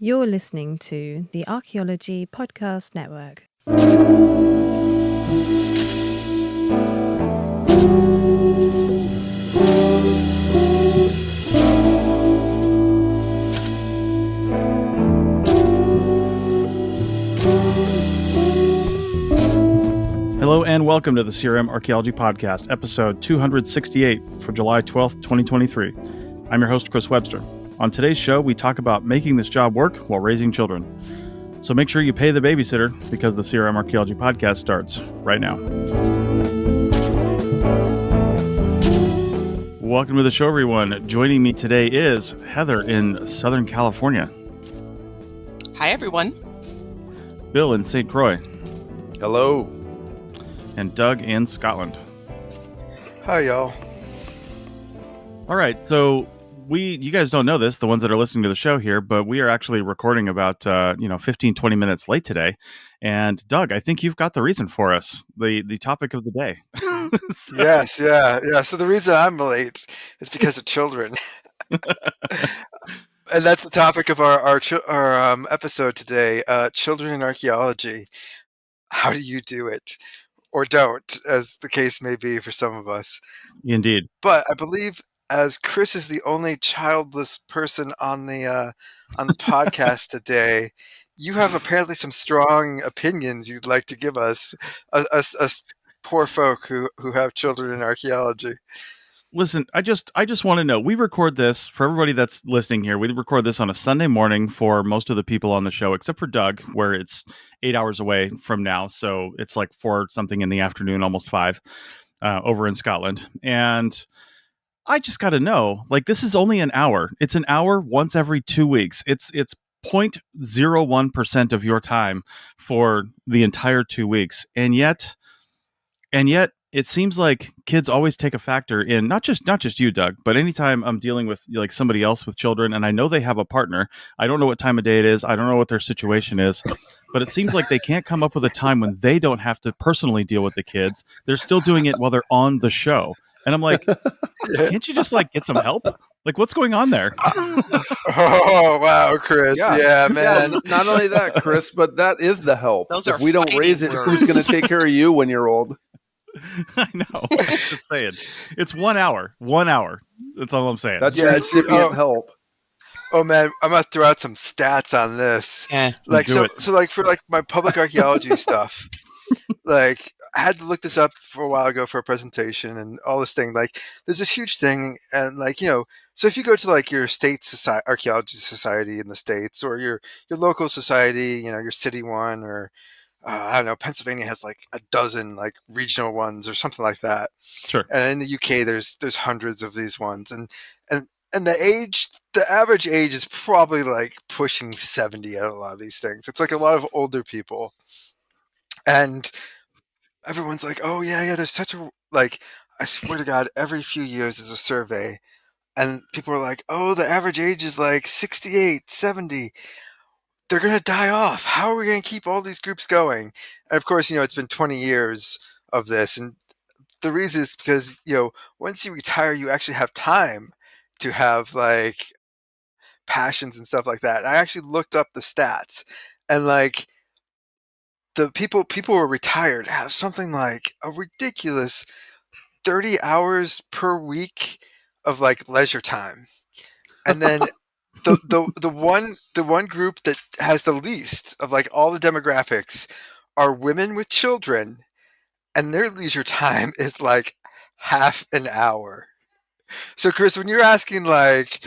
You're listening to the Archaeology Podcast Network. Hello and welcome to the CRMArchaeology Podcast, episode 268 for July 12th, 2023. I'm your host, Chris Webster. On today's show, we talk about making this job work while raising children. So make sure you pay the babysitter because the CRMArchaeology Podcast starts right now. Welcome to the show, everyone. Joining me today is Heather in Southern California. Hi, everyone. Bill in St. Croix. Hello. And Doug in Scotland. Hi, y'all. All right, so you guys don't know this, the ones that are listening to the show here, but we are actually recording about 15, 20 minutes late today. And Doug, I think you've got the reason for us, the topic of the day. Yes, yeah. So the reason I'm late is because of children. And that's the topic of our episode today, children in archaeology. How do you do it? Or don't, as the case may be for some of us. Indeed. But I believe, as Chris is the only childless person on the podcast today, you have apparently some strong opinions you'd like to give us poor folk who have children in archaeology. Listen, I just want to know, we record this, for everybody that's listening here, we record this on a Sunday morning for most of the people on the show, except for Doug, where it's 8 hours away from now. So it's like 4 something in the afternoon, almost 5, over in Scotland. And I just got to know, like, this is only an hour. It's an hour once every 2 weeks. It's 0.01% of your time for the entire 2 weeks. And yet it seems like kids always take a factor in, not just you, Doug, but anytime I'm dealing with like somebody else with children and I know they have a partner, I don't know what time of day it is, I don't know what their situation is, but it seems like they can't come up with a time when they don't have to personally deal with the kids. They're still doing it while they're on the show. And I'm like, can't you just like get some help? Like, what's going on there? Oh, wow, Chris. Yeah, man. Yeah, not only that, Chris, but that is the help. If we don't raise it, words. who's going to take care of you when you're old? I know. I'm just saying. It's 1 hour. 1 hour. That's all I'm saying. That's your incipient help. Oh man, I'm gonna throw out some stats on this. So like for like my public archaeology stuff, like I had to look this up for a while ago for a presentation and all this thing. Like there's this huge thing, and like so if you go to like your state archaeology society in the States or your local society, your city one, or I don't know, Pennsylvania has like a dozen like regional ones or something like that. Sure. And in the UK, there's hundreds of these ones, and the average age is probably like pushing 70 at a lot of these things. It's like a lot of older people, and everyone's like, oh yeah, there's such a, like, I swear to God, every few years there's a survey, and people are like, oh, the average age is like 68, 70. They're going to die off. How are we going to keep all these groups going? And of course, it's been 20 years of this. And the reason is because, once you retire, you actually have time to have like passions and stuff like that. And I actually looked up the stats, and like the people who are retired have something like a ridiculous 30 hours per week of like leisure time. And then the one group that has the least of like all the demographics are women with children, and their leisure time is like half an hour. So Chris, when you're asking like,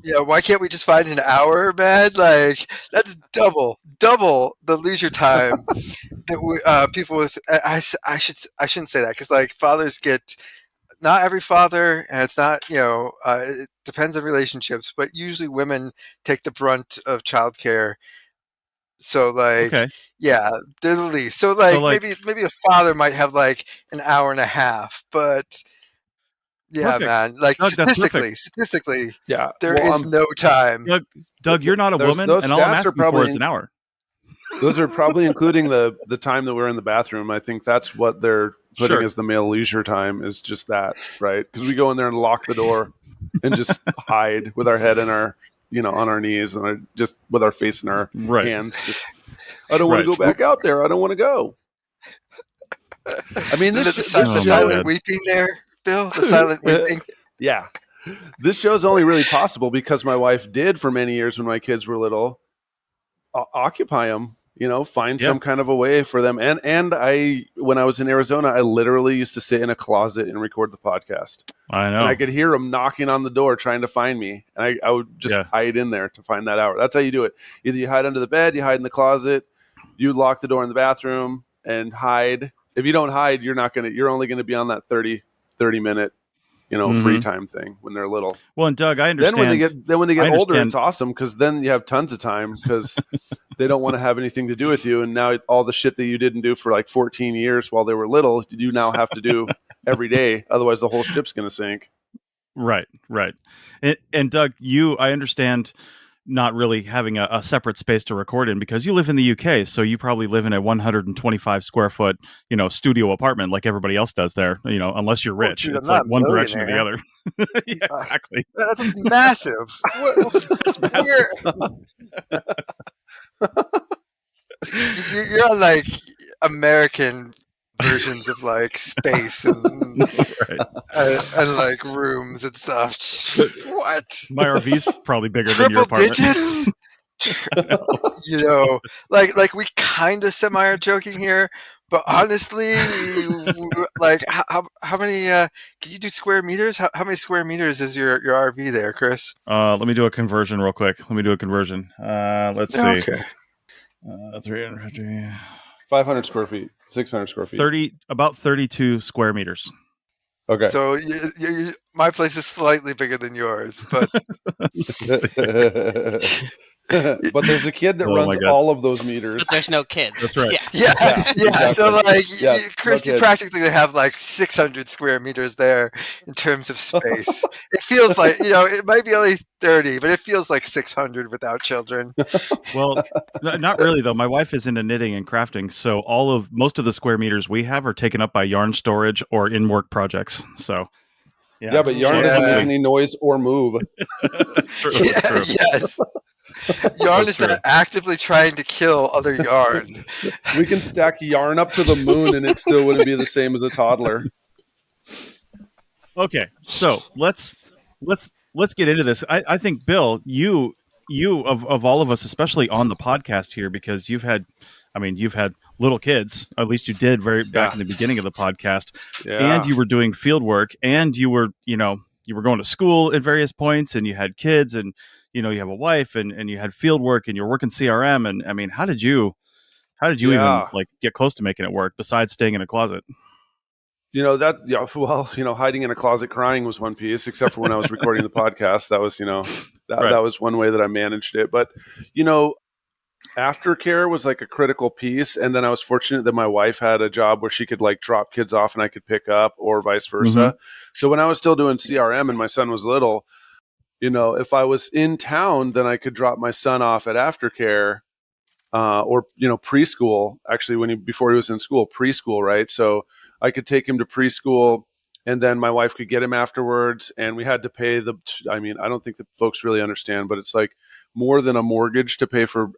why can't we just find an hour, man? Like that's double the leisure time that people with. I shouldn't say that, because like fathers get. Not every father, and it's not, it depends on relationships, but usually women take the brunt of childcare. So like, yeah, they're the least. So like, maybe a father might have like an hour and a half, but yeah, perfect. Man, like Doug, statistically, yeah, there is no time. Doug, you're not a woman, and all I'm asking for is an hour. Those are probably including the time that we're in the bathroom. I think that's what they're putting as the male leisure time, is just that, right? Because we go in there and lock the door and just hide with our head in our on our knees and just with our face in our Right. hands. Just, I don't want to Right. go back out there. I don't want to go. I mean, The this Oh, silent man. weeping there, Bill. The silent weeping. Yeah. This show is only really possible because my wife did for many years when my kids were little occupy them, find Yeah. some kind of a way for them. And I, when I was in Arizona, I literally used to sit in a closet and record the podcast. I know. And I could hear them knocking on the door trying to find me. And I would just hide in there to find that hour. That's how you do it. Either you hide under the bed, you hide in the closet, you lock the door in the bathroom and hide. If you don't hide, you're only going to be on that 30 minute free time thing when they're little. Well, and Doug, I understand. Then when they get I older, understand. it's awesome because then you have tons of time because they don't want to have anything to do with you. And now all the shit that you didn't do for like 14 years while they were little, you now have to do every day. Otherwise, the whole ship's going to sink. Right. And Doug, I understand not really having a separate space to record in because you live in the UK, so you probably live in a 125 square foot, studio apartment like everybody else does there, unless you're rich. Dude, it's I'm like not one direction or the millionaire. other. Yeah, exactly. That's massive. That's massive. You're on like American versions of like space and like rooms and stuff. What? My RV's probably bigger than your Triple apartment. digits? Like we kind of semi are joking here, but honestly, like how many? Can you do square meters? How many square meters is your RV there, Chris? Let me do a conversion real quick. Let's see. Okay. 350. 500 square feet, 600 square feet. About 32 square meters. Okay. So my place is slightly bigger than yours, but but there's a kid that runs all of those meters. But there's no kids. That's right. Yeah. Exactly. So like, Chris, no you kids. practically have like 600 square meters there in terms of space. It feels like it might be only 30, but it feels like 600 without children. Well, not really though. My wife is into knitting and crafting, so most of the square meters we have are taken up by yarn storage or in-work projects. So, yeah, but yarn doesn't make any noise or move. It's true. It's true. Yes. Yarn is not actively trying to kill other yarn. We can stack yarn up to the moon and it still wouldn't be the same as a toddler. Okay, so let's get into this. I think, Bill, you of all of us, especially on the podcast here, because you've had little kids. At least you did back in the beginning of the podcast, and you were doing field work, and you were going to school at various points, and you had kids, and you have a wife, and you had field work, and you're working CRM, and I mean, how did you even like get close to making it work besides staying in a closet? Hiding in a closet crying was one piece, except for when I was recording the podcast. That was, that was one way that I managed it. But, aftercare was like a critical piece. And then I was fortunate that my wife had a job where she could like drop kids off and I could pick up, or vice versa. Mm-hmm. So when I was still doing CRM and my son was little, if I was in town, then I could drop my son off at aftercare. Or preschool, actually before he was in school, preschool, right? So I could take him to preschool, and then my wife could get him afterwards, and we had to pay I don't think that folks really understand, but it's like more than a mortgage to pay for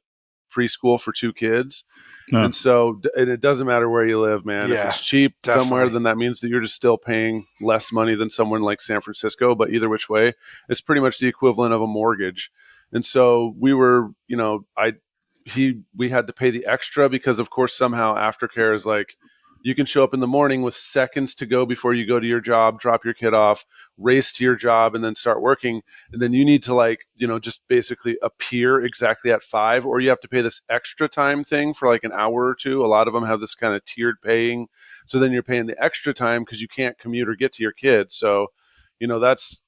preschool for 2 kids. No. And so, and it doesn't matter where you live, man. Yeah, if it's cheap definitely somewhere, then that means that you're just still paying less money than someone like San Francisco, but either which way, it's pretty much the equivalent of a mortgage. And so we were, we had to pay the extra because, of course, somehow aftercare is like, you can show up in the morning with seconds to go before you go to your job, drop your kid off, race to your job, and then start working. And then you need to just basically appear exactly at 5, or you have to pay this extra time thing for like an hour or 2. A lot of them have this kind of tiered paying. So then you're paying the extra time because you can't commute or get to your kid. So, that's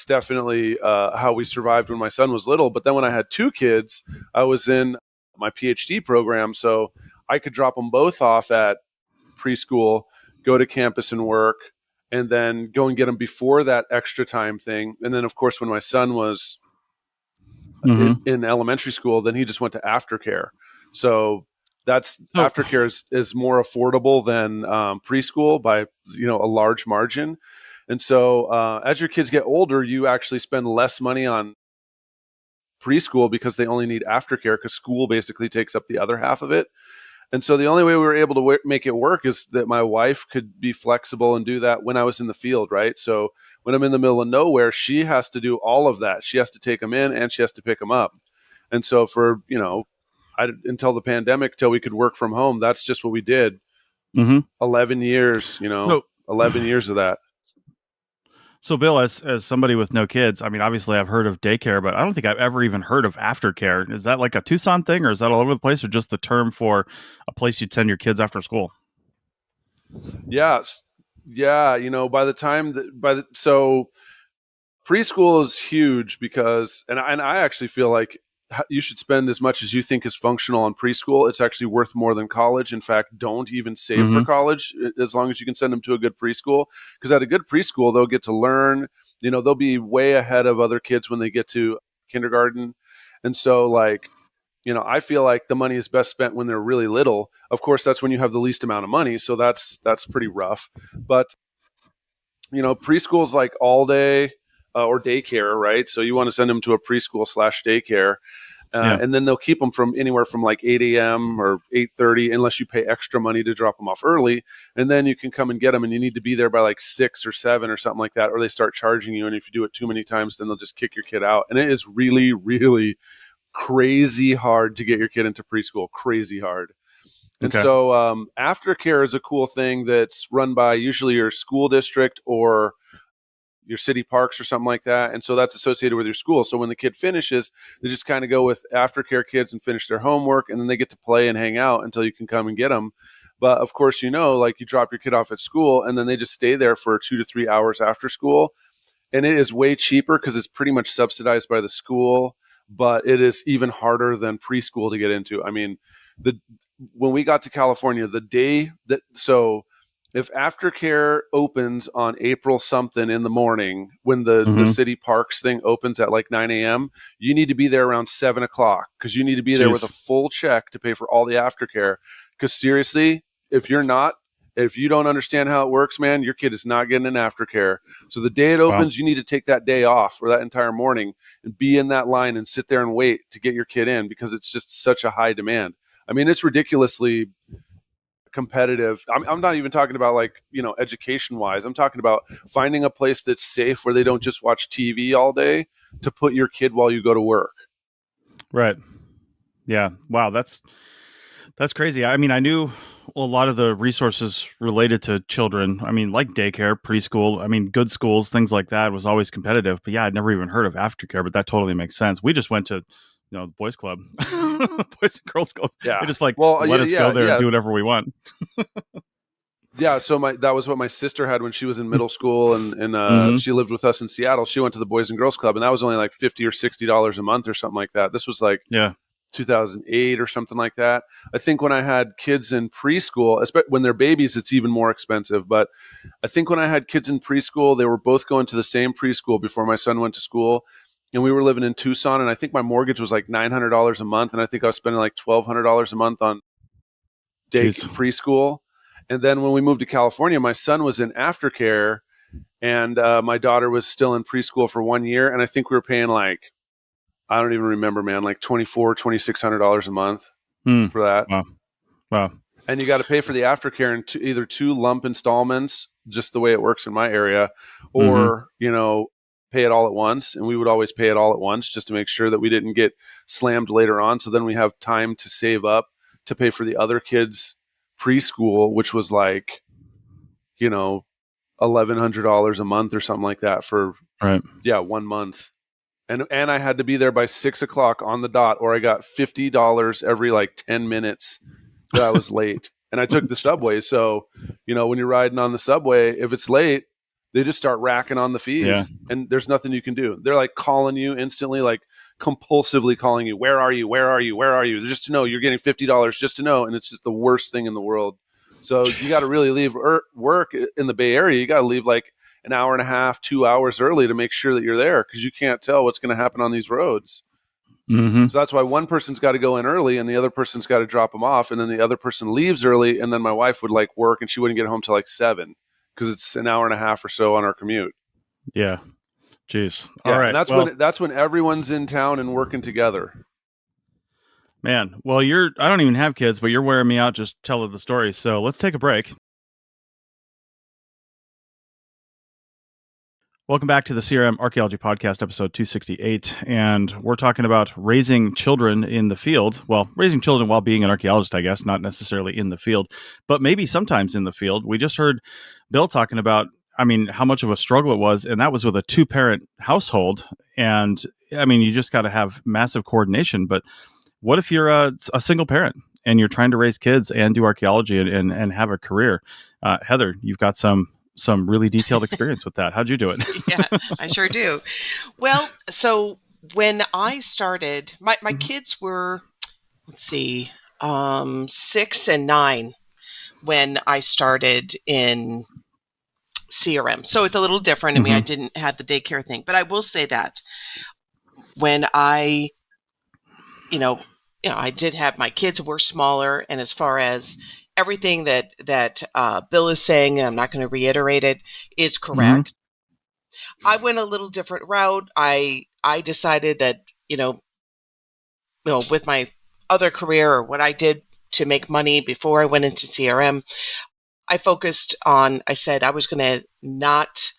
definitely how we survived when my son was little. But then when I had 2 kids, I was in my PhD program, so I could drop them both off at preschool, go to campus and work, and then go and get them before that extra time thing. And then, of course, when my son was in elementary school, then he just went to aftercare. So aftercare is more affordable than preschool by a large margin. And so as your kids get older, you actually spend less money on preschool because they only need aftercare because school basically takes up the other half of it. And so the only way we were able to make it work is that my wife could be flexible and do that when I was in the field, right? So when I'm in the middle of nowhere, she has to do all of that. She has to take them in and she has to pick them up. And so for, until the pandemic, till we could work from home, that's just what we did. 11 years, 11 years of that. So, Bill, as somebody with no kids, I mean, obviously I've heard of daycare, but I don't think I've ever even heard of aftercare. Is that like a Tucson thing, or is that all over the place, or just the term for a place you'd send your kids after school? Yes. Yeah. By the time so preschool is huge because, and I actually feel like you should spend as much as you think is functional on preschool. It's actually worth more than college. In fact, don't even save for college as long as you can send them to a good preschool. Because at a good preschool, they'll get to learn. They'll be way ahead of other kids when they get to kindergarten. And so, I feel like the money is best spent when they're really little. Of course, that's when you have the least amount of money. So that's pretty rough. But, preschool is like all day. Or daycare, right? So you want to send them to a preschool / daycare. And then they'll keep them from anywhere from like 8 a.m. or 8:30, unless you pay extra money to drop them off early. And then you can come and get them, and you need to be there by like 6 or 7 or something like that, or they start charging you. And if you do it too many times, then they'll just kick your kid out. And it is really, really crazy hard to get your kid into preschool, crazy hard. And so aftercare is a cool thing that's run by usually your school district or your city parks or something like that. And so that's associated with your school. So when the kid finishes, they just kind of go with aftercare kids and finish their homework, and then they get to play and hang out until you can come and get them. But of course, you drop your kid off at school and then they just stay there for 2 to 3 hours after school. And it is way cheaper because it's pretty much subsidized by the school, but it is even harder than preschool to get into. I mean, when we got to California, if aftercare opens on April something in the morning, when the city parks thing opens at like 9 a.m., you need to be there around 7 o'clock because you need to be there with a full check to pay for all the aftercare. Because seriously, if you don't understand how it works, man, your kid is not getting an aftercare. So the day it opens, you need to take that day off or that entire morning and be in that line and sit there and wait to get your kid in because it's just such a high demand. I mean, it's ridiculously competitive. I'm not even talking about education wise. I'm talking about finding a place that's safe where they don't just watch TV all day to put your kid while you go to work. Right. Yeah. Wow. That's crazy. I mean, I knew a lot of the resources related to children. I mean, like daycare, preschool, I mean, good schools, things like that was always competitive, but yeah, I'd never even heard of aftercare, but that totally makes sense. We just went to the boys club, boys and girls club. Yeah. They just let us go there and do whatever we want. Yeah. So that was what my sister had when she was in middle school and she lived with us in Seattle. She went to the Boys and Girls Club and that was only like $50 or $60 a month or something like that. This was like 2008 or something like that. I think when I had kids in preschool, when they're babies, it's even more expensive. But I think when I had kids in preschool, they were both going to the same preschool before my son went to school. And we were living in Tucson, and I think my mortgage was like $900 a month, and I think I was spending like $1,200 a month on preschool. And then when we moved to California, my son was in aftercare, and my daughter was still in preschool for 1 year, and I think we were paying like, I don't even remember, man, like $2,400, $2,600 a month for that. Wow. And you got to pay for the aftercare in either 2 lump installments, just the way it works in my area, or pay it all at once. And we would always pay it all at once just to make sure that we didn't get slammed later on. So then we have time to save up to pay for the other kids' preschool, which was like, $1,100 a month or something like that for 1 month. And I had to be there by 6 o'clock on the dot, or I got $50 every like 10 minutes that I was late. And I took the subway. So, when you're riding on the subway, if it's late, they just start racking on the fees and there's nothing you can do. They're like calling you instantly, like compulsively calling you. Where are you? Where are you? Where are you? Just to know you're getting $50 just to know. And it's just the worst thing in the world. So you got to really leave work in the Bay Area. You got to leave like an hour and a half, 2 hours early to make sure that you're there because you can't tell what's going to happen on these roads. So that's why one person's got to go in early and the other person's got to drop them off. And then the other person leaves early. And then my wife would like work and she wouldn't get home till like 7 because it's an hour and a half or so on our commute. Yeah. Jeez. Yeah, All right. and that's when everyone's in town and working together. Man, well, I don't even have kids, but you're wearing me out just telling the story. So let's take a break. Welcome back to the CRM Archaeology Podcast, episode 268. And we're talking about raising children in the field. Well, raising children while being an archaeologist, I guess, not necessarily in the field, but maybe sometimes in the field. We just heard Bill talking about, how much of a struggle it was. And that was with a 2-parent household. And you just got to have massive coordination. But what if you're a single parent and you're trying to raise kids and do archaeology and have a career? Heather, you've got some really detailed experience with that. How'd you do it? Yeah, I sure do. Well, so when I started, my kids were, 6 and 9 when I started in CRM. So it's a little different. I didn't have the daycare thing, but I will say that when I did have my kids were smaller, and as far as everything that Bill is saying, and I'm not going to reiterate it, is correct. I went a little different route. I decided that with my other career or what I did to make money before I went into CRM, I focused on. I said I was going to not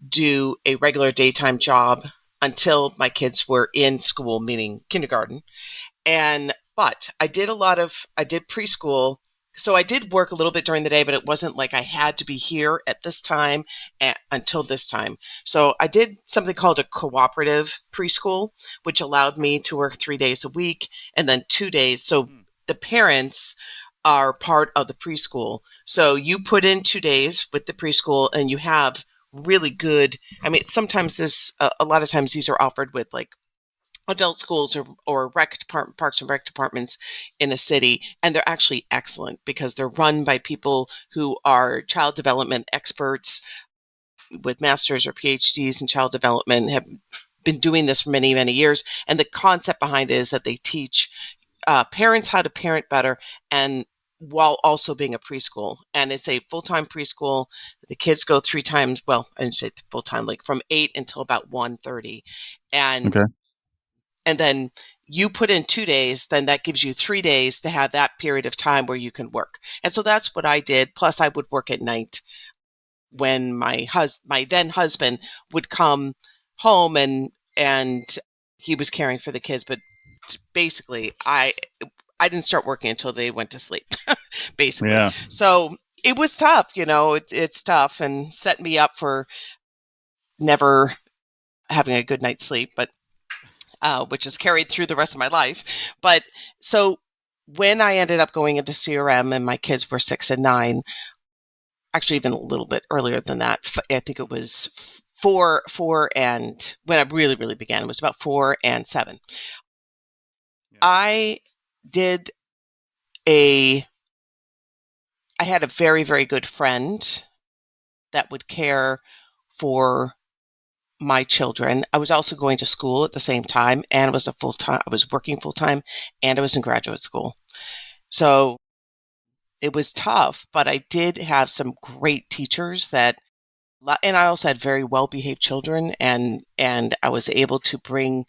do a regular daytime job until my kids were in school, meaning kindergarten. But I did preschool. So I did work a little bit during the day, but it wasn't like I had to be here at this time until this time. So I did something called a cooperative preschool, which allowed me to work 3 days a week and then 2 days. So the parents are part of the preschool. So you put in 2 days with the preschool and you have really good, sometimes a lot of times these are offered with like adult schools or parks and rec departments in a city. And they're actually excellent because they're run by people who are child development experts with masters or PhDs in child development, have been doing this for many, many years. And the concept behind it is that they teach parents how to parent better, and while also being a preschool. And it's a full-time preschool. The kids go 3 times. Well, I didn't say full-time, like from 8 until about 1:30. And Okay. And then you put in 2 days, then that gives you 3 days to have that period of time where you can work. And so that's what I did. Plus I would work at night when my then husband would come home and he was caring for the kids. But basically I didn't start working until they went to sleep, basically. Yeah. So it was tough, it's tough and set me up for never having a good night's sleep, but which is carried through the rest of my life. But so when I ended up going into CRM and my kids were 6 and 9, actually even a little bit earlier than that, I think it was 4 and when I really, really began, it was about 4 and 7. Yeah. I had a very, very good friend that would care for my children. I was also going to school at the same time, and I was working full time, and I was in graduate school. So it was tough, but I did have some great teachers and I also had very well-behaved children, and I was able to bring,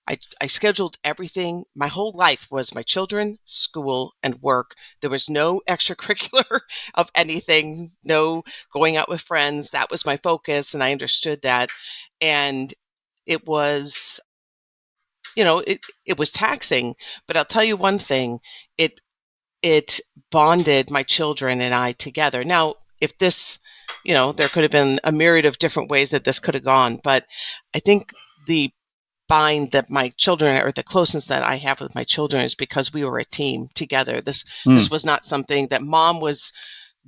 I scheduled everything. My whole life was my children, school, and work. There was no extracurricular of anything, no going out with friends. That was my focus, and I understood that. And it was, it was taxing, but I'll tell you one thing, it bonded my children and I together. Now, if this, there could have been a myriad of different ways that this could have gone, but I think the bind that my children, or the closeness that I have with my children, is because we were a team together. This was not something that mom was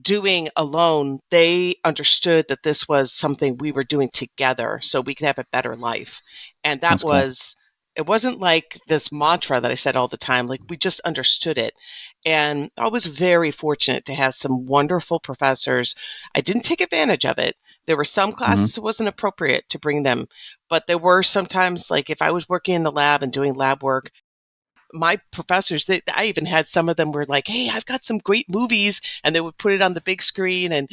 doing alone. They understood that this was something we were doing together so we could have a better life. And that was cool. It wasn't like this mantra that I said all the time, like we just understood it. And I was very fortunate to have some wonderful professors. I didn't take advantage of it. There were some classes it wasn't appropriate to bring them, but there were sometimes, like if I was working in the lab and doing lab work, my professors, I even had some of them were like, hey, I've got some great movies, and they would put it on the big screen, and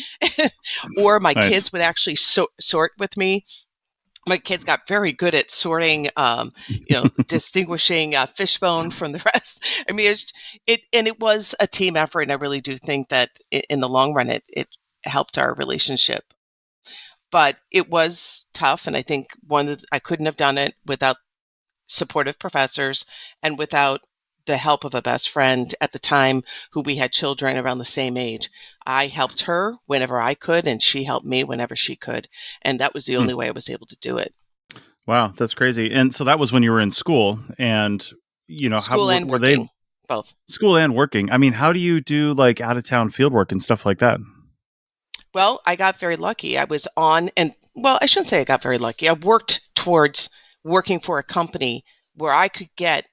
or my kids would actually sort with me my kids got very good at sorting, distinguishing fishbone from the rest. I mean, it was a team effort, and I really do think that in the long run, it helped our relationship. But it was tough, and I think I couldn't have done it without supportive professors and without the help of a best friend at the time who we had children around the same age. I helped her whenever I could, and she helped me whenever she could. And that was the only way I was able to do it. Wow, that's crazy. And so that was when you were in school, and School and were they working, both. school and working? I mean, how do you do like out of town field work and stuff like that? Well, I got very lucky. I was on, and well, I shouldn't say I got very lucky. I worked towards working for a company where I could get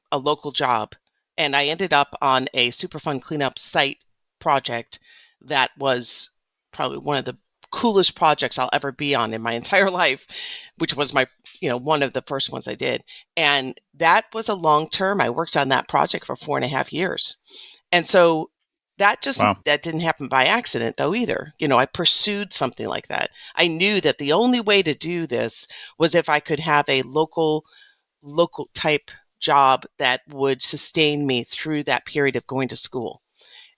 a local job. And I ended up on a Superfund cleanup site project that was probably one of the coolest projects I'll ever be on in my entire life, which was one of the first ones I did. And that was a long term. I worked on that project for 4.5 years. And so that didn't happen by accident though either. I pursued something like that. I knew that the only way to do this was if I could have a local type job that would sustain me through that period of going to school.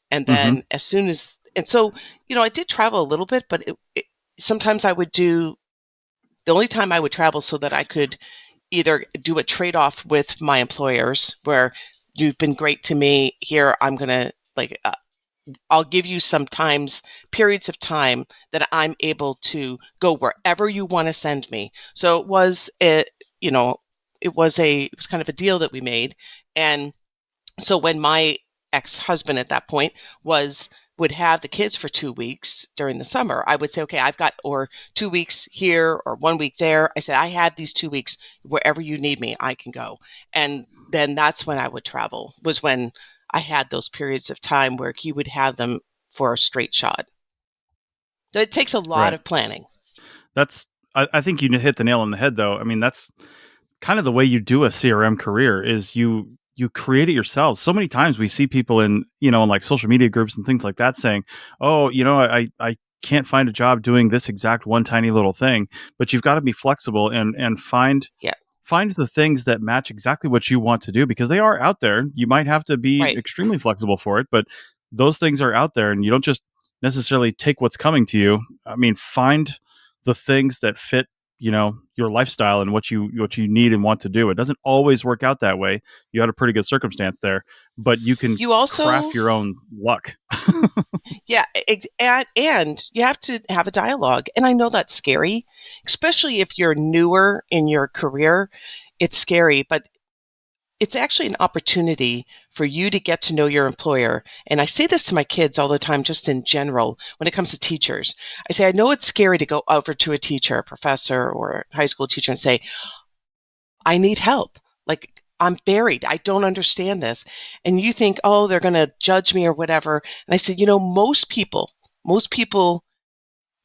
And then I did travel a little bit, but sometimes I would the only time I would travel so that I could either do a trade-off with my employers where you've been great to me here. I'm going to I'll give you periods of time that I'm able to go wherever you want to send me. So it was it was kind of a deal that we made. And so when my ex-husband at that point would have the kids for 2 weeks during the summer, I would say, okay, I've got or 2 weeks here or 1 week there. I said, I have these 2 weeks, wherever you need me, I can go. And then that's when I would travel, was when I had those periods of time where he would have them for a straight shot. So it takes a lot of planning. I think you hit the nail on the head though. I mean, that's kind of the way you do a CRM career is you create it yourselves. So many times we see people in like social media groups and things like that saying, oh, I can't find a job doing this exact one tiny little thing, but you've got to be flexible and find the things that match exactly what you want to do, because they are out there. You might have to be extremely flexible for it, but those things are out there, and you don't just necessarily take what's coming to you. I mean, find the things that fit your lifestyle and what you need and want to do. It doesn't always work out that way. You had a pretty good circumstance there, but you can craft your own luck. Yeah, and you have to have a dialogue. And I know that's scary, especially if you're newer in your career. It's scary, but it's actually an opportunity for you to get to know your employer. And I say this to my kids all the time, just in general, when it comes to teachers. I say, I know it's scary to go over to a teacher, a professor or a high school teacher and say, I need help. Like, I'm buried. I don't understand this. And you think, oh, they're going to judge me or whatever. And I said, most people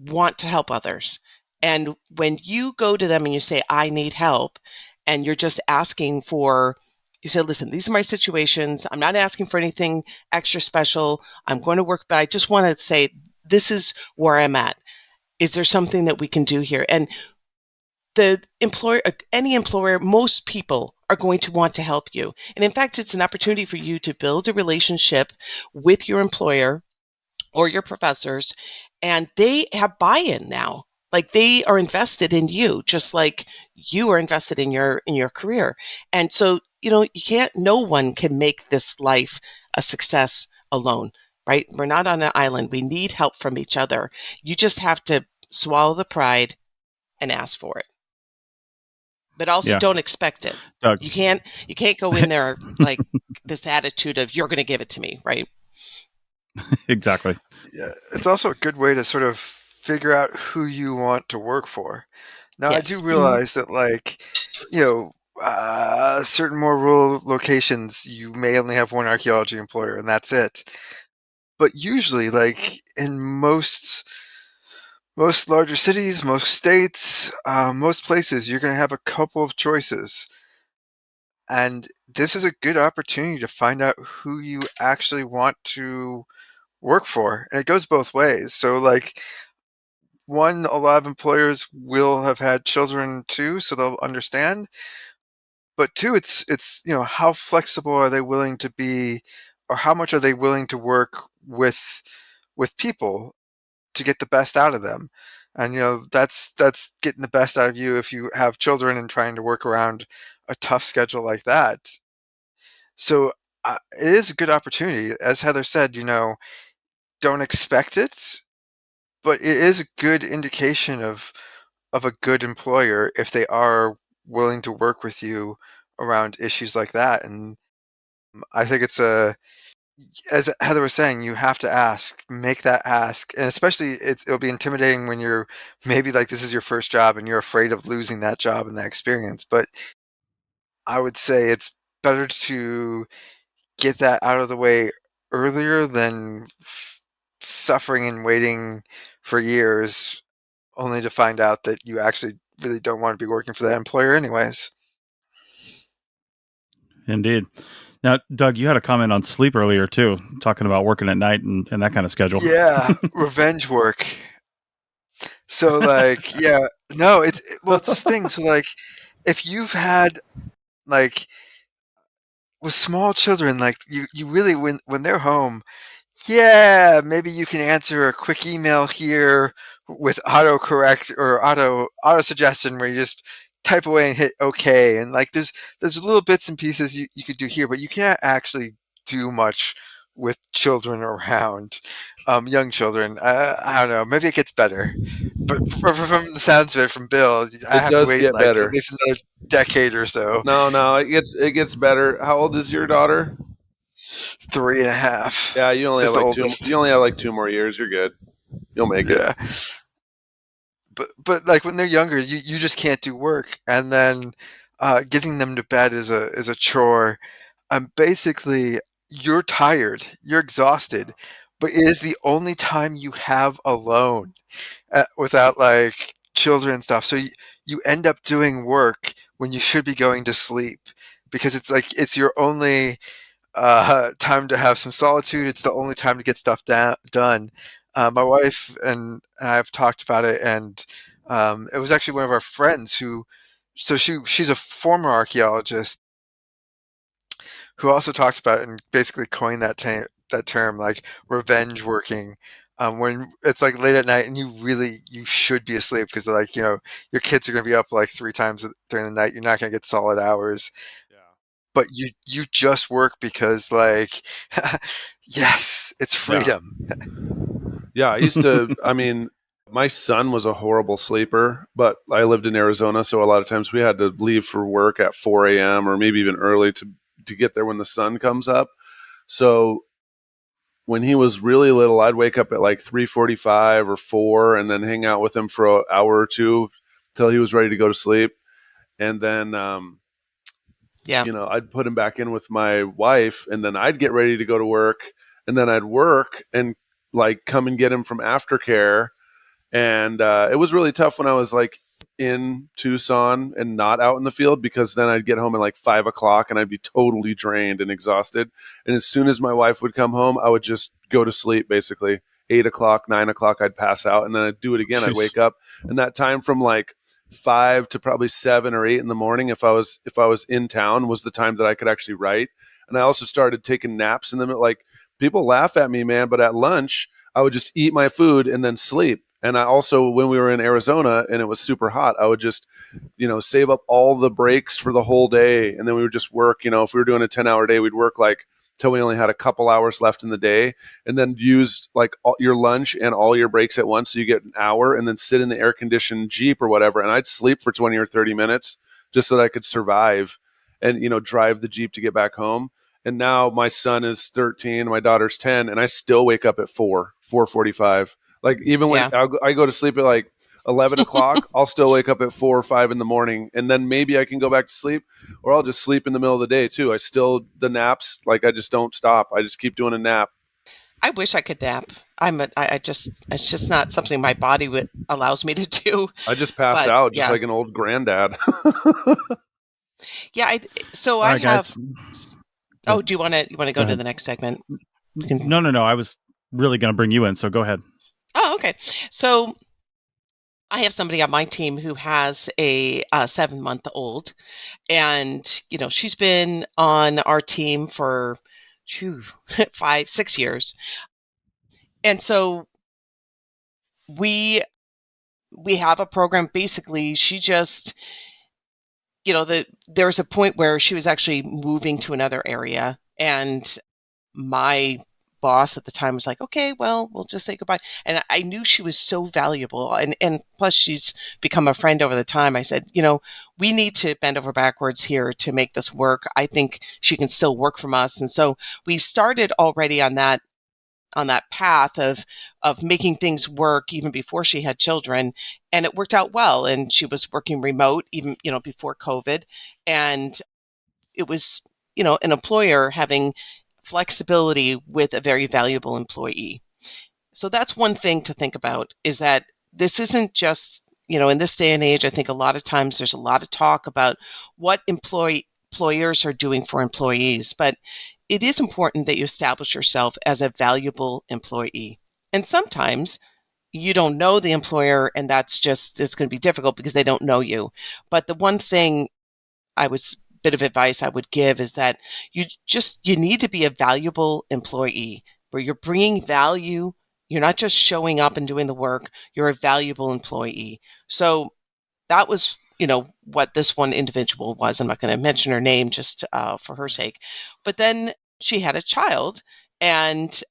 want to help others. And when you go to them and you say, I need help, and you're just asking for, you say, listen, these are my situations. I'm not asking for anything extra special. I'm going to work, but I just want to say, this is where I'm at. Is there something that we can do here? And the employer, any employer, most people are going to want to help you. And in fact, it's an opportunity for you to build a relationship with your employer or your professors, and they have buy-in now. Like, they are invested in you, just like you are invested in your career. And so, no one can make this life a success alone, right? We're not on an island. We need help from each other. You just have to swallow the pride and ask for it. But also don't expect it. Doug. You can't go in there like this attitude of, you're going to give it to me, right? Exactly. Yeah, it's also a good way to sort of figure out who you want to work for. Now, I do realize that, certain more rural locations, you may only have one archaeology employer, and that's it. But usually, like in most larger cities, most states, most places, you're going to have a couple of choices. And this is a good opportunity to find out who you actually want to work for. And it goes both ways. So, one, a lot of employers will have had children too, so they'll understand. But two, it's how flexible are they willing to be, or how much are they willing to work with people to get the best out of them. And that's getting the best out of you if you have children and trying to work around a tough schedule like that. So it is a good opportunity. As Heather said, don't expect it, but it is a good indication of a good employer if they are willing to work with you around issues like that. And I think as Heather was saying, you have to ask, make that ask. And especially it'll be intimidating when you're maybe like, this is your first job and you're afraid of losing that job and that experience. But I would say it's better to get that out of the way earlier than suffering and waiting for years only to find out that you actually really don't want to be working for that employer anyways. Indeed. Now, Doug, you had a comment on sleep earlier too, talking about working at night and that kind of schedule. Yeah, revenge work. So like, yeah, no, it's this thing. So like, if you've had like with small children, like you really when they're home, yeah, maybe you can answer a quick email here with autocorrect or auto suggestion where you just type away and hit OK. And like there's little bits and pieces you could do here, but you can't actually do much with children around, young children. I don't know. Maybe it gets better, but from the sounds of it from Bill, I have to wait get like better. at least another decade or so. No, it gets better. How old is your daughter? 3.5. Yeah, you only is have the like oldest. you only have like 2 more years. You're good. You'll make it. Yeah. But like when they're younger, you just can't do work, and then getting them to bed is a chore. Basically you're tired, you're exhausted, but it is the only time you have alone without like children and stuff. So you end up doing work when you should be going to sleep because it's like it's your only time to have some solitude. It's the only time to get stuff done. My wife and I have talked about it, and it was actually one of our friends she's a former archaeologist who also talked about it and basically coined that term, like revenge working. When it's like late at night and you should be asleep because like your kids are going to be up like 3 times during the night. You're not going to get solid hours. But you just work because like yes, it's freedom. Yeah, I used to I mean, my son was a horrible sleeper, but I lived in Arizona, so a lot of times we had to leave for work at 4 a.m. or maybe even early to get there when the sun comes up. So when he was really little, I'd wake up at like 3:45 or 4 and then hang out with him for an hour or two till he was ready to go to sleep. And then I'd put him back in with my wife, and then I'd get ready to go to work, and then I'd work and like come and get him from aftercare. And it was really tough when I was like in Tucson and not out in the field, because then I'd get home at like 5 o'clock and I'd be totally drained and exhausted. And as soon as my wife would come home, I would just go to sleep. Basically 8 o'clock, 9 o'clock, I'd pass out, and then I'd do it again. I'd wake up, and that time from like 5 to probably 7 or 8 in the morning, if I was in town, was the time that I could actually write. And I also started taking naps in them. Like, people laugh at me, man, but at lunch I would just eat my food and then sleep. And I also, when we were in Arizona and it was super hot, I would just, save up all the breaks for the whole day. And then we would just work, if we were doing a 10-hour day, we'd work like till we only had a couple hours left in the day, and then use like your lunch and all your breaks at once. So you get an hour, and then sit in the air conditioned Jeep or whatever. And I'd sleep for 20 or 30 minutes just so that I could survive and, drive the Jeep to get back home. And now my son is 13, my daughter's 10, and I still wake up at 4:45. Like, even when I go to sleep at like 11 o'clock, I'll still wake up at 4 or 5 in the morning, and then maybe I can go back to sleep, or I'll just sleep in the middle of the day too. The naps, like, I just don't stop. I just keep doing a nap. I wish I could nap. It's just not something my body allows me to do. I just pass out just like an old granddad. Yeah. All right, guys. Oh, do you want to go to the next segment? No. I was really going to bring you in, so go ahead. Oh, okay. So I have somebody on my team who has a 7-month-old, and she's been on our team for 5, 6 years, and so we have a program. Basically, she just there was a point where she was actually moving to another area, and my boss at the time was like, okay, well, we'll just say goodbye. And I knew she was so valuable. And plus she's become a friend over the time. I said, we need to bend over backwards here to make this work. I think she can still work from us. And so we started already on that path of making things work even before she had children, and it worked out well. And she was working remote even, before COVID. And it was, an employer having flexibility with a very valuable employee. So that's one thing to think about, is that this isn't just, in this day and age, I think a lot of times there's a lot of talk about what employers are doing for employees, but it is important that you establish yourself as a valuable employee. And sometimes you don't know the employer, and it's going to be difficult because they don't know you. But the one thing bit of advice I would give is that you need to be a valuable employee where you're bringing value. You're not just showing up and doing the work. You're a valuable employee. So that was, what this one individual was. I'm not going to mention her name just for her sake. But then she had a child, and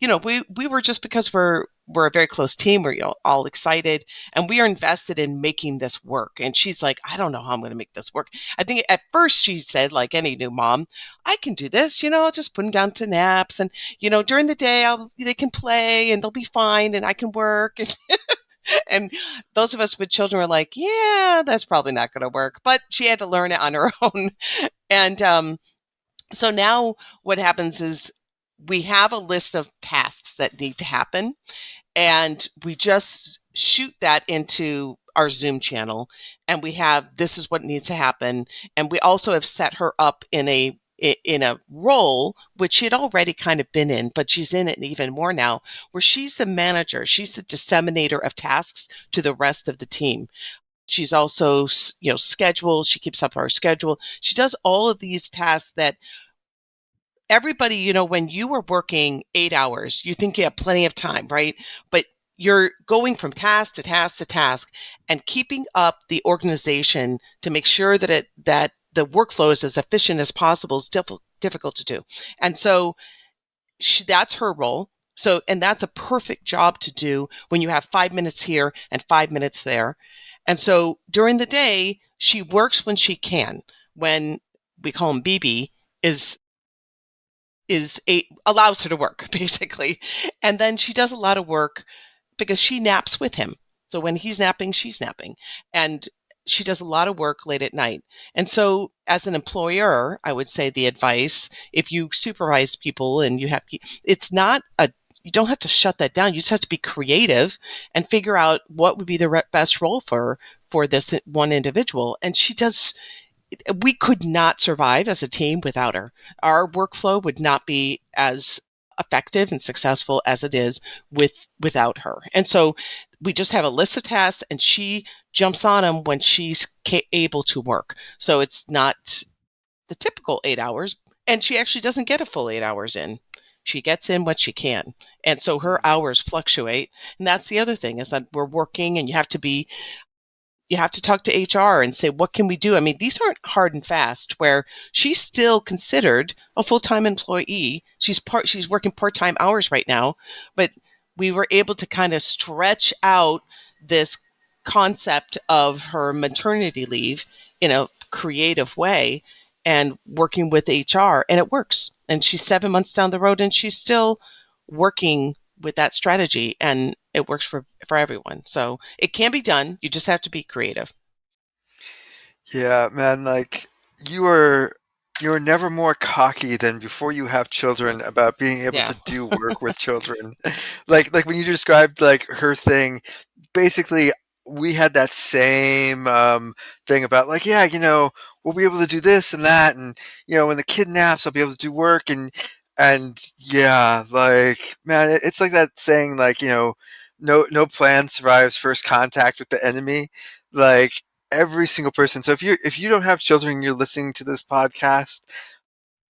we were, just because we're a very close team, we're all excited, and we are invested in making this work. And she's like, I don't know how I'm going to make this work. I think at first she said, like any new mom, I can do this, I'll just put them down to naps, and during the day they can play and they'll be fine, and I can work. And those of us with children were like, yeah, that's probably not going to work. But she had to learn it on her own. And so now what happens is we have a list of tasks that need to happen, and we just shoot that into our Zoom channel, and we have, this is what needs to happen. And we also have set her up in a role, which she had already kind of been in, but she's in it even more now, where she's the manager. She's the disseminator of tasks to the rest of the team. She's also, schedule. She keeps up our schedule. She does all of these tasks that everybody, when you are working 8 hours, you think you have plenty of time, right? But you're going from task to task to task, and keeping up the organization to make sure that the workflow is as efficient as possible is difficult to do. And so that's her role. So, and that's a perfect job to do when you have 5 minutes here and 5 minutes there. And so during the day, she works when she can, when we call him BB, allows her to work, basically. And then she does a lot of work because she naps with him. So when he's napping, she's napping. And she does a lot of work late at night. And so as an employer, I would say the advice, if you supervise people and you don't have to shut that down. You just have to be creative and figure out what would be the best role for this one individual. And we could not survive as a team without her. Our workflow would not be as effective and successful as it is without her. And so we just have a list of tasks, and she jumps on them when she's able to work. So it's not the typical 8 hours, and she actually doesn't get a full 8 hours in. She gets in what she can. And so her hours fluctuate. And that's the other thing, is that we're working, and you have to talk to HR and say, what can we do? I mean, these aren't hard and fast, where she's still considered a full-time employee. She's working part-time hours right now, but we were able to kind of stretch out this concept of her maternity leave in a creative way, and working with HR, and it works. And she's 7 months down the road, and she's still working with that strategy, and it works for everyone. So it can be done. You just have to be creative. Yeah, man, like you're never more cocky than before you have children about being able to do work with children. like when you described like her thing, basically we had that same thing about like, yeah, we'll be able to do this and that, and when the kid naps, I'll be able to do work, and yeah, like, man, it's like that saying, like, no plan survives first contact with the enemy. Like every single person. So if you don't have children and you're listening to this podcast,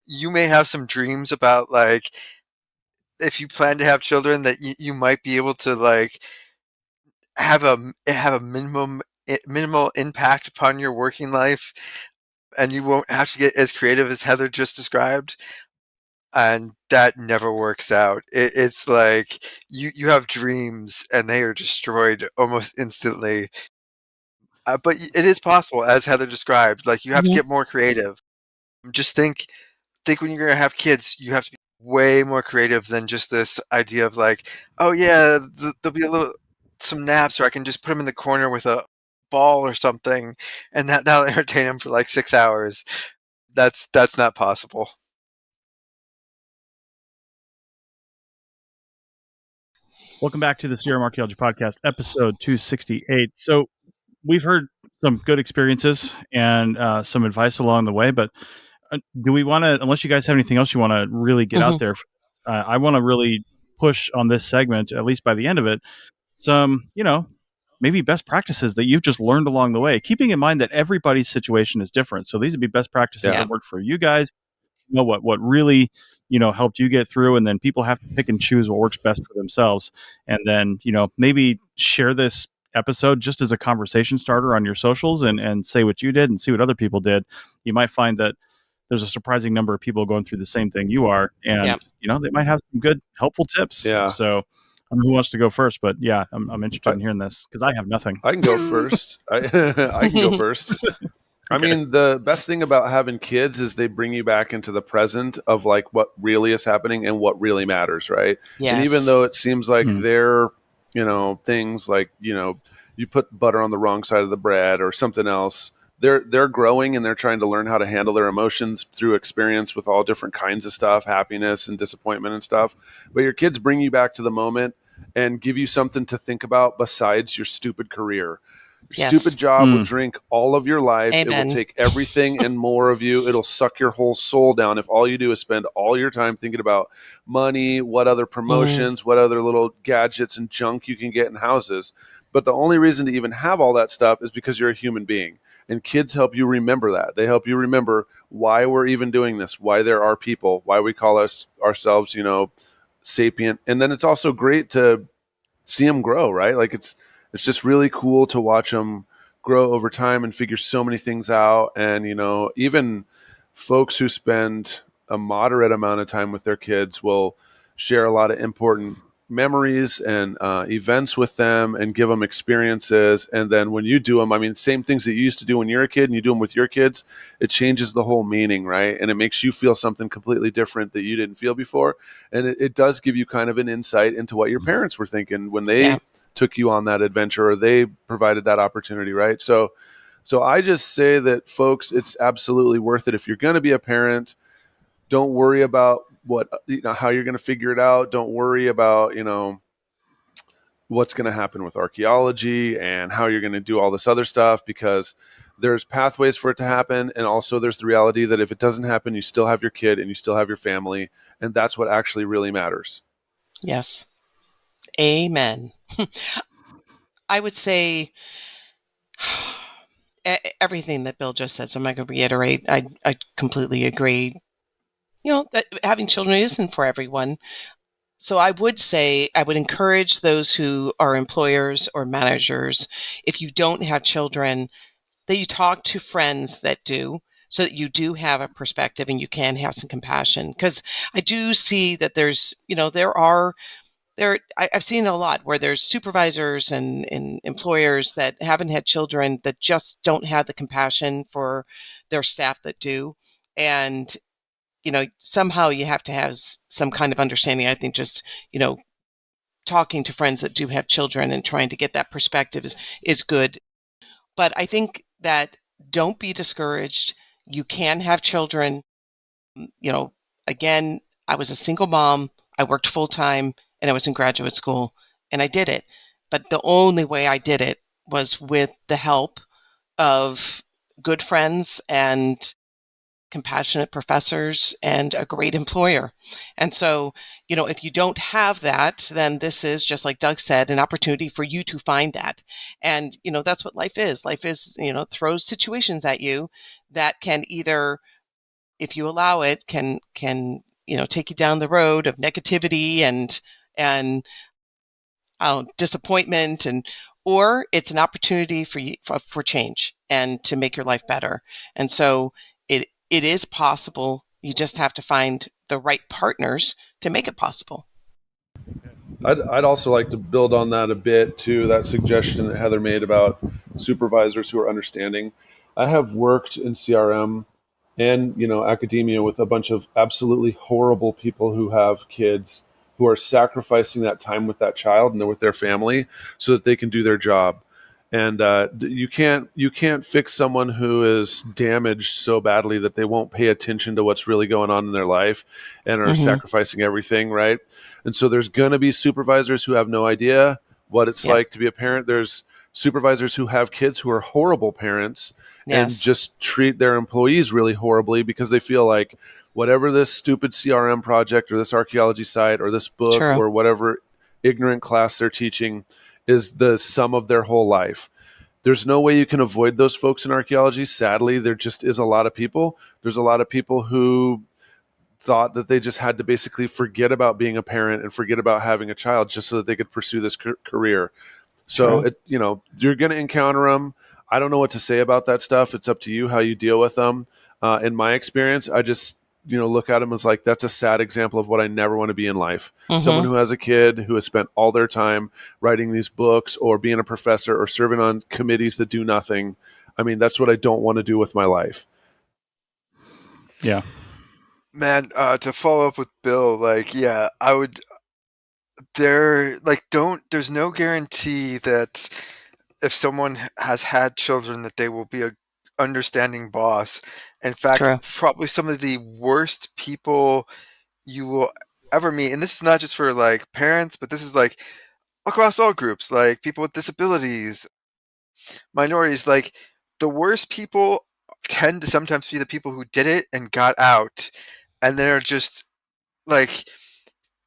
you may have some dreams about like if you plan to have children that you might be able to like have a minimal impact upon your working life, and you won't have to get as creative as Heather just described. And that never works out. It's like you have dreams and they are destroyed almost instantly. But it is possible, as Heather described. Like you have to Mhm. get more creative. Just think when you're gonna have kids, you have to be way more creative than just this idea of like, oh yeah, there'll be some naps, or I can just put them in the corner with a ball or something, and that'll entertain them for like 6 hours. That's not possible. Welcome back to the CRM Archaeology Podcast, episode 268. So we've heard some good experiences and some advice along the way, but do we want to, unless you guys have anything else you want to really get out there, I want to really push on this segment, at least by the end of it, some, maybe best practices that you've just learned along the way, keeping in mind that everybody's situation is different. So these would be best practices that work for you guys. What really helped you get through, and then people have to pick and choose what works best for themselves, and then maybe share this episode just as a conversation starter on your socials, and say what you did and see what other people did. You might find that there's a surprising number of people going through the same thing you are, and they might have some good helpful tips. So I don't know who wants to go first, but I'm interested in hearing this because I have nothing. I can go first. I can go first. I mean, the best thing about having kids is they bring you back into the present of like what really is happening and what really matters, right? Yes. And even though it seems like they're, things like, you put butter on the wrong side of the bread or something else, they're growing and they're trying to learn how to handle their emotions through experience with all different kinds of stuff, happiness and disappointment and stuff. But your kids bring you back to the moment and give you something to think about besides your stupid career. Your stupid job will drink all of your life. Amen. It will take everything and more of you. It'll suck your whole soul down if all you do is spend all your time thinking about money, what other promotions, what other little gadgets and junk you can get in houses. But the only reason to even have all that stuff is because you're a human being. And kids help you remember that. They help you remember why we're even doing this, why there are people, why we call ourselves, sapient. And then it's also great to see them grow, right? Like it's just really cool to watch them grow over time and figure so many things out. And, even folks who spend a moderate amount of time with their kids will share a lot of important memories and events with them and give them experiences. And then when you do them, I mean, same things that you used to do when you're a kid and you do them with your kids, it changes the whole meaning, right? And it makes you feel something completely different that you didn't feel before. And it does give you kind of an insight into what your parents were thinking when they took you on that adventure or they provided that opportunity, right? So I just say that, folks, it's absolutely worth it. If you're going to be a parent, don't worry about how you're going to figure it out. Don't worry about, what's going to happen with archaeology and how you're going to do all this other stuff, because there's pathways for it to happen. And also there's the reality that if it doesn't happen, you still have your kid and you still have your family. And that's what actually really matters. Yes. Amen. I would say everything that Bill just said. So I'm not going to reiterate. I completely agree. That having children isn't for everyone. So I would say I would encourage those who are employers or managers, if you don't have children, that you talk to friends that do, so that you do have a perspective and you can have some compassion. Because I do see that there's, I've seen a lot where there's supervisors and employers that haven't had children that just don't have the compassion for their staff that do. And somehow you have to have some kind of understanding. I think just, talking to friends that do have children and trying to get that perspective is good. But I think that don't be discouraged. You can have children. Again, I was a single mom. I worked full time and I was in graduate school and I did it. But the only way I did it was with the help of good friends and compassionate professors, and a great employer. And so, if you don't have that, then this is, just like Doug said, an opportunity for you to find that. And, that's what life is. Life is, throws situations at you that can either, if you allow it, can take you down the road of negativity and disappointment, or it's an opportunity for you for change and to make your life better. And so it is possible. You just have to find the right partners to make it possible. I'd also like to build on that a bit too, that suggestion that Heather made about supervisors who are understanding. I have worked in CRM and, academia with a bunch of absolutely horrible people who have kids who are sacrificing that time with that child and with their family so that they can do their job. And you can't fix someone who is damaged so badly that they won't pay attention to what's really going on in their life and are sacrificing everything, right? And so there's going to be supervisors who have no idea what it's like to be a parent. There's supervisors who have kids who are horrible parents and just treat their employees really horribly because they feel like whatever this stupid CRM project or this archaeology site or this book or whatever ignorant class they're teaching is the sum of their whole life. There's no way you can avoid those folks in archaeology. Sadly, there just is a lot of people. There's a lot of people who thought that they just had to basically forget about being a parent and forget about having a child just so that they could pursue this career. So, you're going to encounter them. I don't know what to say about that stuff. It's up to you how you deal with them. In my experience, I just look at them as like, that's a sad example of what I never want to be in life. Someone who has a kid who has spent all their time writing these books or being a professor or serving on committees that do nothing. I mean, that's what I don't want to do with my life. Yeah. Man, to follow up with Bill, I would, there's no guarantee that if someone has had children that they will be a understanding boss. In fact, probably some of the worst people you will ever meet, and this is not just for parents, but this is across all groups, people with disabilities, minorities, the worst people tend to sometimes be the people who did it and got out and they're just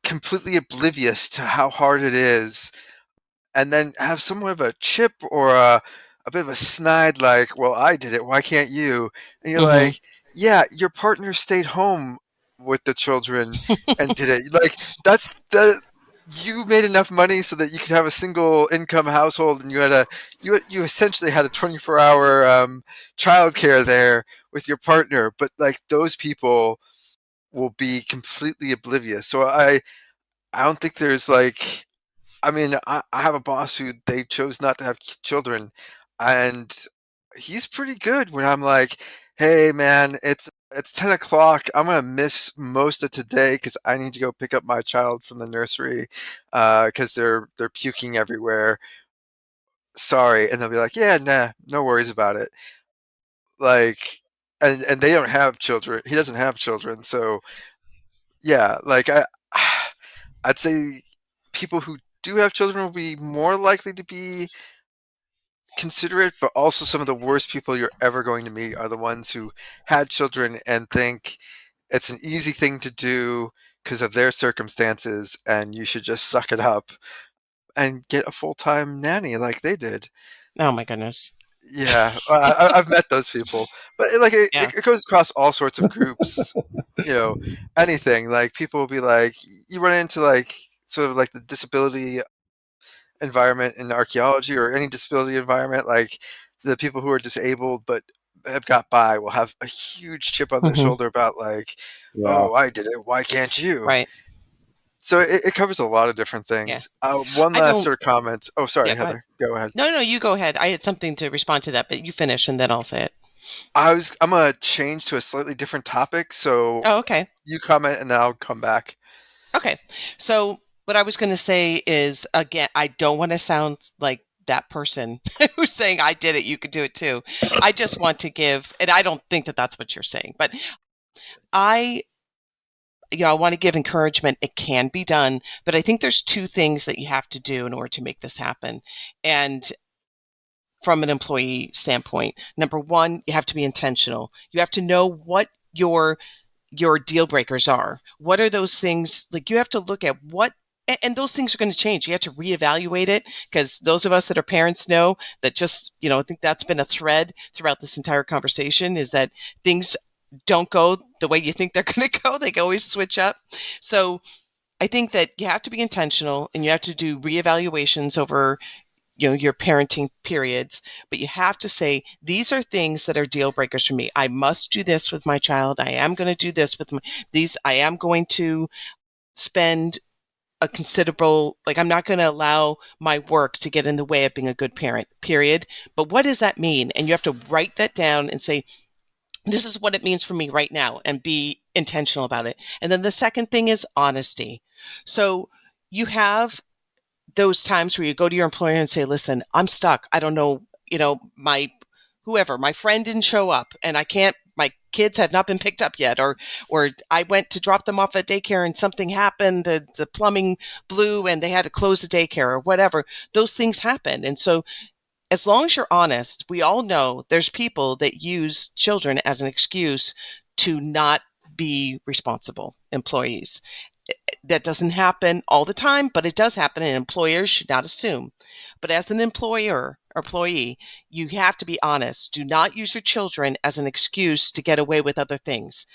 completely oblivious to how hard it is, and then have somewhat of a chip or a bit of a snide well, I did it, why can't you? And you're yeah, your partner stayed home with the children and did it. That's you made enough money so that you could have a single income household, and you essentially had a 24-hour childcare there with your partner, but those people will be completely oblivious. So I don't think there's I have a boss who they chose not to have children, and he's pretty good when I'm like, hey man, it's 10 o'clock. I'm going to miss most of today because I need to go pick up my child from the nursery because they're puking everywhere. Sorry. And they'll be like, yeah, nah, no worries about it. And they don't have children. He doesn't have children. So yeah, I'd say people who do have children will be more likely to be considerate, but also some of the worst people you're ever going to meet are the ones who had children and think it's an easy thing to do because of their circumstances, and you should just suck it up and get a full-time nanny like they did. Oh my goodness. Yeah, I've met those people, but it goes across all sorts of groups. Anything, people will be you run into sort of the disability environment in archaeology or any disability environment, the people who are disabled but have got by will have a huge chip on their shoulder about oh, I did it, why can't you? Right. So it covers a lot of different things. One last sort of comment. Oh, sorry, Heather. Go ahead. No, you go ahead. I had something to respond to that, but you finish and then I'll say it. I'm going to change to a slightly different topic. So okay. You comment and then I'll come back. Okay. So what I was going to say is, again, I don't want to sound like that person who's saying I did it, you could do it too. I just want to give, and I don't think that that's what you're saying, but I want to give encouragement. It can be done, but I think there's two things that you have to do in order to make this happen. And from an employee standpoint, number one, you have to be intentional. You have to know what your deal breakers are. What are those things? Like, you have to look at what, and those things are going to change. You have to reevaluate it, because those of us that are parents know that just, I think that's been a thread throughout this entire conversation, is that things don't go the way you think they're going to go. They always switch up. So I think that you have to be intentional, and you have to do reevaluations over your parenting periods, but you have to say, these are things that are deal breakers for me. I must do this with my child. I am going to do this with these. I am going to spend a considerable, I'm not going to allow my work to get in the way of being a good parent, period. But what does that mean? And you have to write that down and say, this is what it means for me right now, and be intentional about it. And then the second thing is honesty. So you have those times where you go to your employer and say, listen, I'm stuck. I don't know, my friend didn't show up, and my kids have not been picked up yet, or I went to drop them off at daycare and something happened, the plumbing blew and they had to close the daycare, or whatever. Those things happen. And so as long as you're honest, we all know there's people that use children as an excuse to not be responsible employees. That doesn't happen all the time, but it does happen, and employers should not assume. But as an employer or employee, you have to be honest. Do not use your children as an excuse to get away with other things,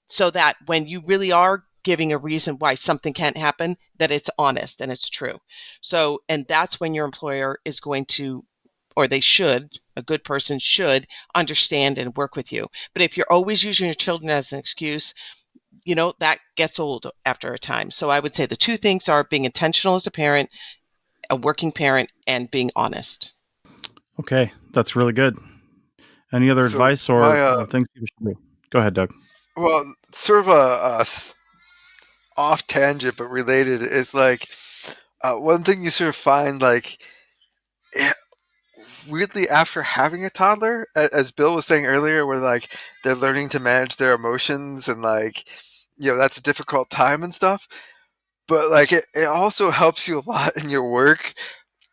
so that when you really are giving a reason why something can't happen, that it's honest and it's true. So, and that's when your employer is going to, or they should, a good person should understand and work with you. But if you're always using your children as an excuse, that gets old after a time. So I would say the two things are being intentional as a parent, a working parent, and being honest. Okay, that's really good. Any other advice or things you should do? Go ahead, Doug. Well, sort of a off tangent, but related, is one thing you sort of find, weirdly, after having a toddler, as Bill was saying earlier, where they're learning to manage their emotions, and that's a difficult time and stuff. But it also helps you a lot in your work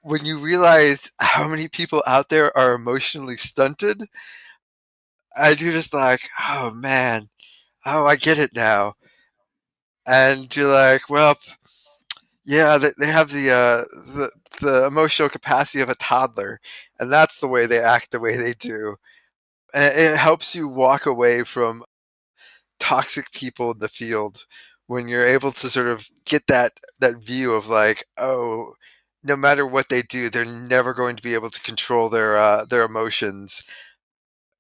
when you realize how many people out there are emotionally stunted. And you're just like, oh man, I get it now. And you're like, well, yeah, they have the emotional capacity of a toddler, and that's the way they act the way they do. And it helps you walk away from toxic people in the field when you're able to sort of get that view of oh, no matter what they do, they're never going to be able to control their emotions,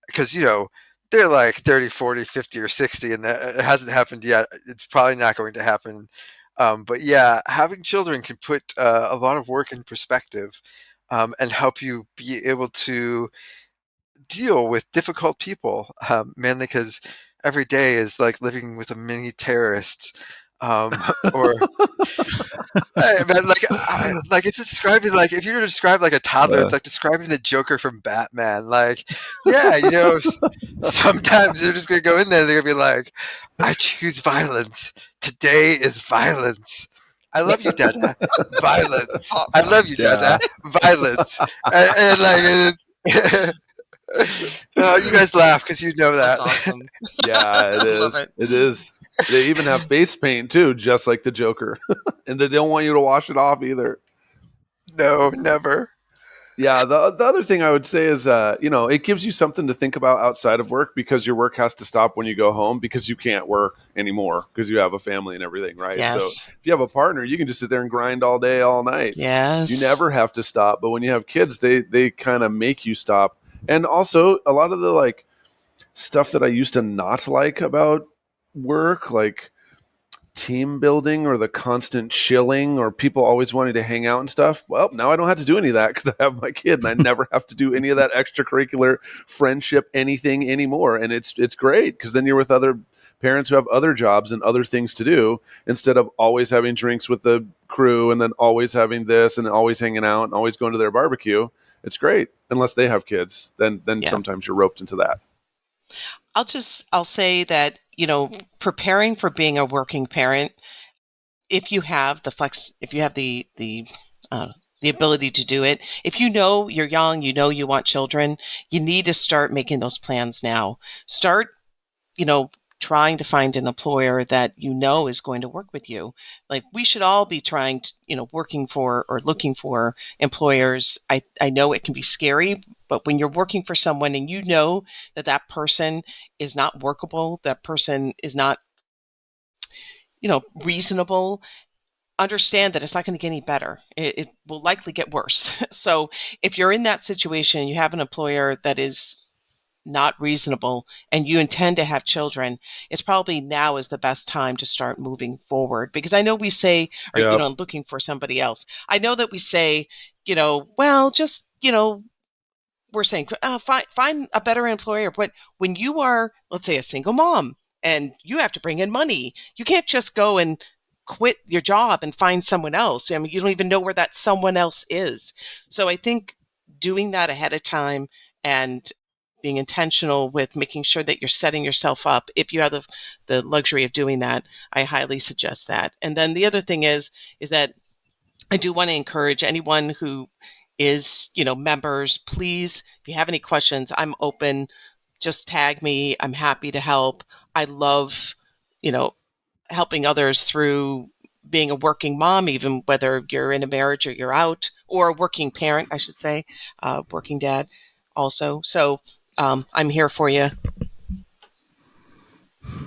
because they're 30, 40, 50, or 60, and it hasn't happened yet. It's probably not going to happen. But yeah, having children can put a lot of work in perspective, and help you be able to deal with difficult people, mainly because every day is like living with a mini terrorist, or man, it's describing, if you were to describe a toddler, it's like describing the Joker from Batman. Yeah, sometimes they're just gonna go in there and they're gonna be like, I choose violence. Today is violence. I love you, Dada. Violence. I love you, Dada. Violence. And you guys laugh because you know that. That's awesome. Yeah, it is. It is. They even have face paint too, just like the Joker, and they don't want you to wash it off either. No, never. Yeah, the other thing I would say is, it gives you something to think about outside of work, because your work has to stop when you go home, because you can't work anymore because you have a family and everything, right? Yes. So if you have a partner, you can just sit there and grind all day, all night. Yes. You never have to stop. But when you have kids, they kind of make you stop. And also a lot of the stuff that I used to not like about work, like team building or the constant chilling or people always wanting to hang out and stuff. Well, now I don't have to do any of that because I have my kid, and I never have to do any of that extracurricular friendship anything anymore. And it's great, because then you're with other parents who have other jobs and other things to do, instead of always having drinks with the crew and then always having this and always hanging out and always going to their barbecue. It's great, unless they have kids. Then sometimes you're roped into that. I'll say that, preparing for being a working parent, if you have the ability to do it, if you're young, you want children, you need to start making those plans now. Start, trying to find an employer that you know is going to work with you. Like, we should all be trying to, working for or looking for employers. I know it can be scary, but when you're working for someone and you know that that person is not workable, that person is not, reasonable, understand that it's not going to get any better. It will likely get worse. So if you're in that situation, you have an employer that is not reasonable and you intend to have children, it's probably now is the best time to start moving forward. Because I know we say, or, Yep. looking for somebody else. I know that we say, well, just, we're saying, find a better employer. But when you are, let's say, a single mom and you have to bring in money, you can't just go and quit your job and find someone else. I mean, you don't even know where that someone else is. So I think doing that ahead of time and being intentional with making sure that you're setting yourself up, if you have the luxury of doing that, I highly suggest that. And then the other thing is that I do want to encourage anyone who is, members, please, if you have any questions, I'm open. Just tag me. I'm happy to help. I love, helping others through being a working mom, even whether you're in a marriage or you're out, or a working parent, I should say, working dad also. So I'm here for you.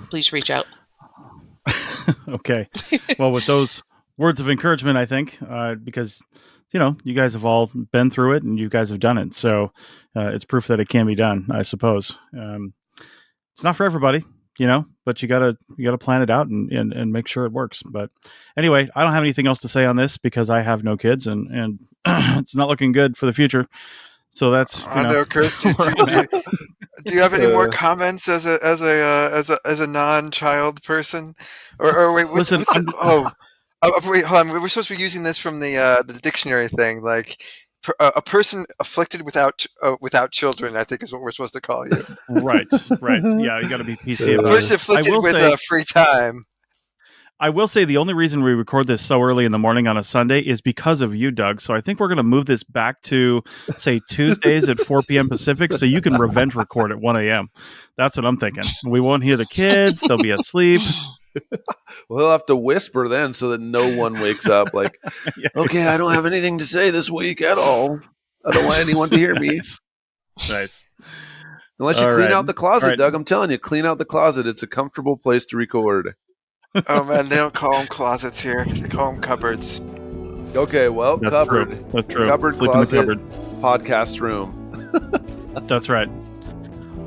Please reach out. Okay. Well, with those words of encouragement, I think, because, you guys have all been through it and you guys have done it. So it's proof that it can be done, I suppose. It's not for everybody, but you gotta plan it out and make sure it works. But anyway, I don't have anything else to say on this because I have no kids and it's not looking good for the future. So that's, I know, Chris. Do you have any more comments as a non-child person, or wait? Listen, Wait, hold on. We're supposed to be using this from the dictionary thing, like a person afflicted without children. I think is what we're supposed to call you. Right. Yeah, you got to be PC A about person it. afflicted with free time. I will say the only reason we record this so early in the morning on a Sunday is because of you, Doug. So I think we're going to move this back to, say, Tuesdays at 4 p.m. Pacific so you can revenge record at 1 a.m. That's what I'm thinking. We won't hear the kids. They'll be asleep. We'll have to whisper then so that no one wakes up like, Yeah, okay, exactly. I don't have anything to say this week at all. I don't want anyone to hear me. Nice. Unless you All clean right. out the closet, All right. Doug. I'm telling you, clean out the closet. It's a comfortable place to record. Oh man, they don't call them closets here. They call them cupboards. Okay, well, That's cupboard. true. That's true. Cupboard, Sleep closet, in the cupboard. podcast room. That's right.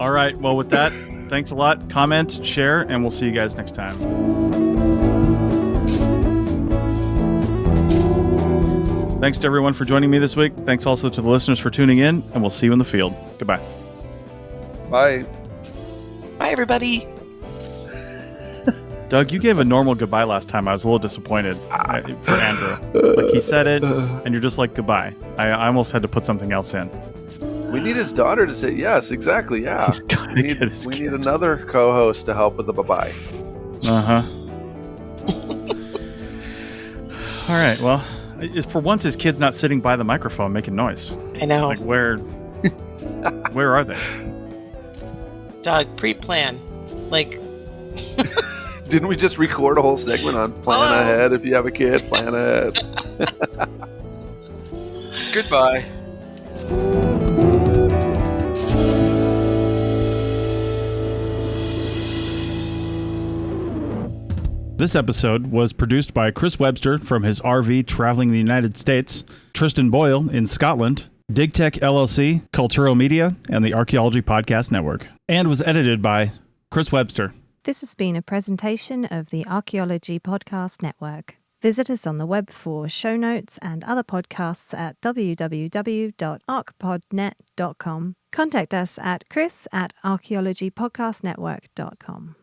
All right. Well, with that, thanks a lot. Comment, share, and we'll see you guys next time. Thanks to everyone for joining me this week. Thanks also to the listeners for tuning in, and we'll see you in the field. Goodbye. Bye. Bye, everybody. Doug, you gave a normal goodbye last time. I was a little disappointed for Andrew. Like, he said it, and you're just like, goodbye. I almost had to put something else in. We need his daughter to say yes, exactly, yeah. He's gotta We get his need kid. another co-host to help with the bye-bye. Uh-huh. All right, well, for once his kid's not sitting by the microphone making noise. I know. Like, where are they? Doug, pre-plan. Like, Didn't we just record a whole segment on plan ahead? If you have a kid, plan ahead. Goodbye. This episode was produced by Chris Webster from his RV traveling the United States, Tristan Boyle in Scotland, DigTech LLC, Culturo Media, and the Archaeology Podcast Network, and was edited by Chris Webster. This has been a presentation of the Archaeology Podcast Network. Visit us on the web for show notes and other podcasts at www.archpodnet.com. Contact us at chris@archaeologypodcastnetwork.com.